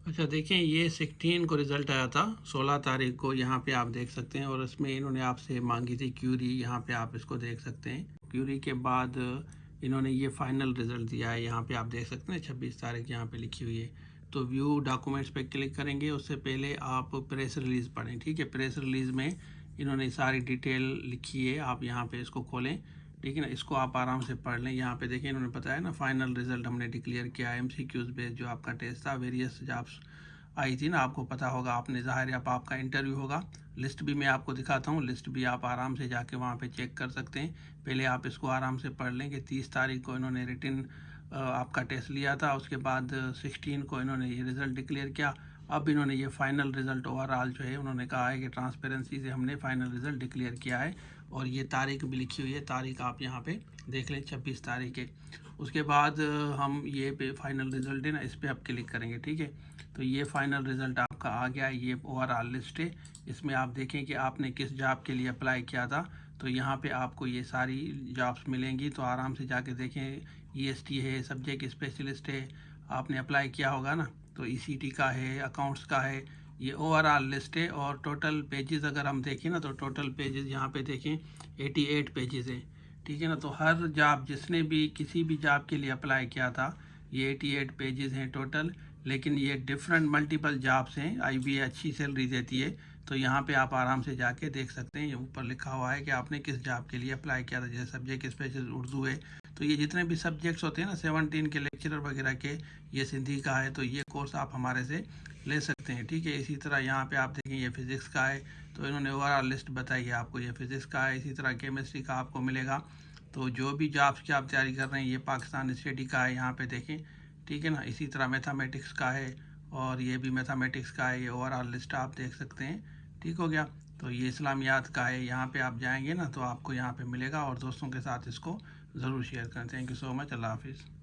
अच्छा देखें, ये 16 को रिज़ल्ट आया था, 16 तारीख को। यहाँ पे आप देख सकते हैं, और इसमें इन्होंने आपसे मांगी थी क्यूरी। यहाँ पे आप इसको देख सकते हैं। क्यूरी के बाद इन्होंने ये फाइनल रिज़ल्ट दिया है। यहाँ पे आप देख सकते हैं 26 तारीख यहाँ पे लिखी हुई है। तो व्यू डॉक्यूमेंट्स पे क्लिक करेंगे। उससे पहले आप प्रेस रिलीज़ पढ़ें, ठीक है। प्रेस रिलीज़ में इन्होंने सारी डिटेल लिखी है। आप यहाँ पे इसको खोलें, ठीक है ना। इसको आप आराम से पढ़ लें। यहाँ पे देखें, इन्होंने बताया ना, फाइनल रिजल्ट हमने डिक्लेयर किया है। एमसीक्यूज बेस्ड जो आपका टेस्ट था, वेरियस जॉब्स आई थी ना, आपको पता होगा, आपने ज़ाहिर है अब आपका इंटरव्यू होगा। लिस्ट भी मैं आपको दिखाता हूँ, लिस्ट भी आप आराम से जाके वहाँ पे चेक कर सकते हैं। पहले आप इसको आराम से पढ़ लें कि 30 तारीख को इन्होंने रिटन आपका टेस्ट लिया था। उसके बाद 16 को इन्होंने ये रिज़ल्ट डिक्लेयर किया। अब इन्होंने ये फाइनल रिज़ल्ट ओवरऑल जो है, उन्होंने कहा है कि ट्रांसपेरेंसी से हमने फाइनल रिज़ल्ट डिक्लेयर किया है। और ये तारीख भी लिखी हुई है, तारीख आप यहाँ पे देख लें, 26 तारीख है। उसके बाद हम ये पे फाइनल रिज़ल्ट है ना, इस पर आप क्लिक करेंगे, ठीक है। तो ये फाइनल रिज़ल्ट आपका आ गया। ये ओवरऑल लिस्ट है। इसमें आप देखें कि आपने किस जॉब के लिए अप्लाई किया था। तो यहाँ पे आपको ये सारी जॉब्स मिलेंगी। तो आराम से जाके देखें, ईएसटी है, सब्जेक्ट स्पेशलिस्ट है, आपने अप्लाई किया होगा ना। तो ईसीटी का है, अकाउंट्स का है। ये ओवरऑल लिस्ट है। और टोटल पेजेस अगर हम देखें ना, तो टोटल पेजेस यहाँ पे देखें 88 पेजेस हैं, ठीक है ना। तो हर जॉब, जिसने भी किसी भी जॉब के लिए अप्लाई किया था, ये 88 पेजेस हैं टोटल। लेकिन ये डिफरेंट मल्टीपल जॉब्स हैं। आईबीए अच्छी सैलरी देती है। तो यहाँ पे आप आराम से जाके देख सकते हैं, ये ऊपर लिखा हुआ है कि आपने किस जॉब के लिए अप्लाई किया था। जैसे सब्जेक्ट स्पेशल उर्दू है, तो ये जितने भी सब्जेक्ट्स होते हैं ना, 17 के लेक्चरर वगैरह के, ये सिंधी का है। तो ये कोर्स आप हमारे से ले सकते हैं, ठीक है। इसी तरह यहाँ पे आप देखें, ये फिज़िक्स का है। तो इन्होंने ओवरऑल लिस्ट बताई है आपको, ये फिज़िक्स का है। इसी तरह केमिस्ट्री का आपको मिलेगा। तो जो भी जॉब्स की आप तैयारी कर रहे हैं, ये पाकिस्तान स्टडी का है, यहाँ पे देखें, ठीक है ना। इसी तरह मैथमेटिक्स का है, और ये भी मैथमेटिक्स का है। ये ओवरऑल लिस्ट आप देख सकते हैं, ठीक हो गया। तो ये इस्लामियात का है। यहाँ पे आप जाएंगे ना, तो आपको यहाँ पे मिलेगा। और दोस्तों के साथ इसको ज़रूर शेयर करें। Thank you so much. अल्लाह हाफिज़।